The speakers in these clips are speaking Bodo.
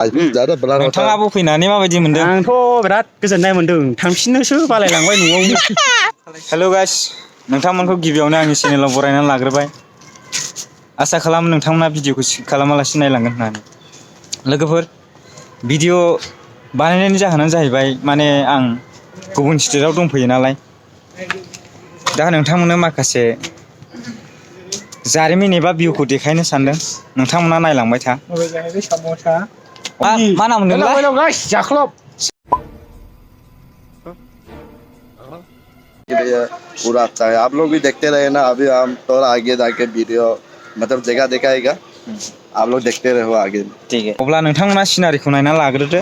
नोंथाङाबो फैनानै माबायदि मोनदों? आंथ' बिराद गोजोननाय मोन्दों थांफिननोसो बालायलांबाय न'आवनो। हेल' गाइस, नोंथांमोनखौ गिबियावनो आंनि चेनेलाव बरायनानै लाग्रोबाय। आसा खालामो नोंथांमोना भिडिअखौ स्किप खालामालासे नायलांगोन होननानै। लोगोफोर, भिडिअ बानायनायनि जाहोनानो जाहैबाय माने आं गुबुन स्टेटआव दंफैयो नालाय, दा नोंथांमोननो माखासे जारिमिन एबा भिउखौ देखायनो सानदों। नोंथांमोना नायलांबाय था। मा नाम मोनदोंमोनलाय? पूरा अच्छा है। आप लोग भी देखते रहे ना। अभी हम थोड़ा आगे जाके वीडियो मतलब जगह दिखाएगा, आप लोग देखते रहो आगे। ठीक है। अब्ला नोंथांमोना सिनारिखौ नायना लाग्रोदो।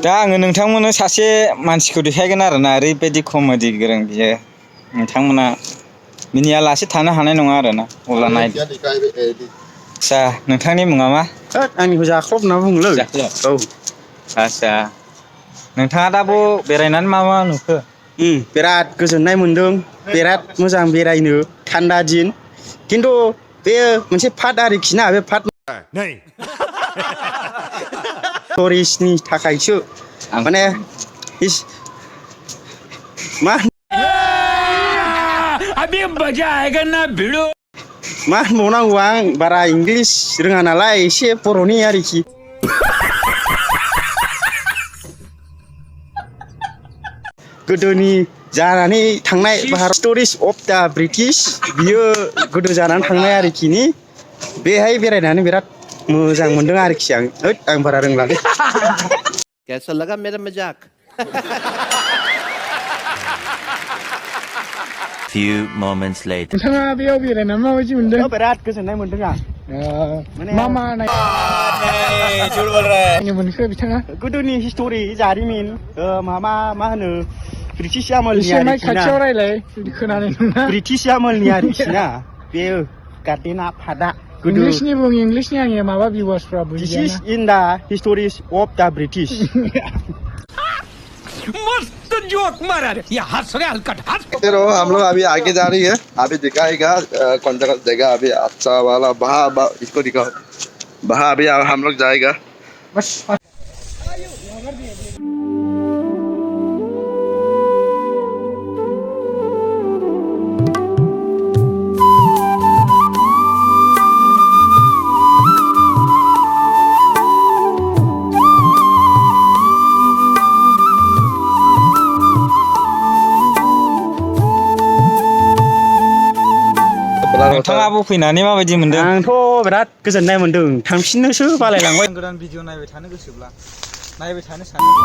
दा आङो नोंथांमोननो सासे मानसिखौ देखायगोन आरोना, ओरैबायदि कमेडि गोरों बियो। नोंथांमोना मिनियालासे थानो हानाय नङा आरोना। अब्ला नायदो। आदसा, नोंथांनि मुङा मा? आंनिखौ जाख्लब होनना बुङोलै। जाख्लब? औ। आदसा, नोंथाङा दा बेरायनानै मा नुखो? बिराद गोजोननाय मोन्दों। बिराद मोजां बेरायनो, थान्दा दिन। खिन्थु बे मोनसे फाद आरोखि ना, बे फाद टुरिस्टनि थाखायसो माने मा होनबावनांगौ, आं बारा इंलिस रोङा नालाय, एसे बर'नि आरोखि। गोदोनि जानानै थांनाय Bharat tourist of the British, बियो गोदो जानानै थांनाय आरोखिनि। बेहाय बेरायनानै बिराद मोजां मोन्दों आरोखि आं। आं बारा रोंलालै। कैसा लगा मेरा मजाक? Few moments later. नोंथाङा बेयाव बेरायनानै माबायदि मोनदों? बिराद गोजोननाय मोन्दों आं। मा नायनो मोनखो बिथाङा? गोदोनि हिस्ट'रि, जारिमिन, मा होनो, ब्रिटिश आमोलनि एसे माइक खाथियाव रायलाय, खोनानाय नङा। ब्रिटिश आमोलनि आरोखि ना, बे गार्डेना फादा। इंलिसनि बुं, इंलिसनि आंनि माबा भिउवार्सफ्रा बुजिया ना। दिस इज इन दा हिस्ट'रिज अफ दा ब्रिटिश। मस्त जोक मारा रे, ये हंस रहे हलकट हंस। रहो, हम लोग अभी आगे जा रही है। अभी दिखाएगा कौन सा जगह अभी अच्छा वाला। बहा इसको दिखाओ। बहा अभी हम लोग जाएगा। नोंथाङाबो फैनानै माबायदि मोनदों? आंथ' बिराद गोजोननाय मोन्दों थांफिननोसो बालायलांबाय। गोदान भिडिअ नायबाय थानो गोसोब्ला, नायबाय थानो सानोब्ला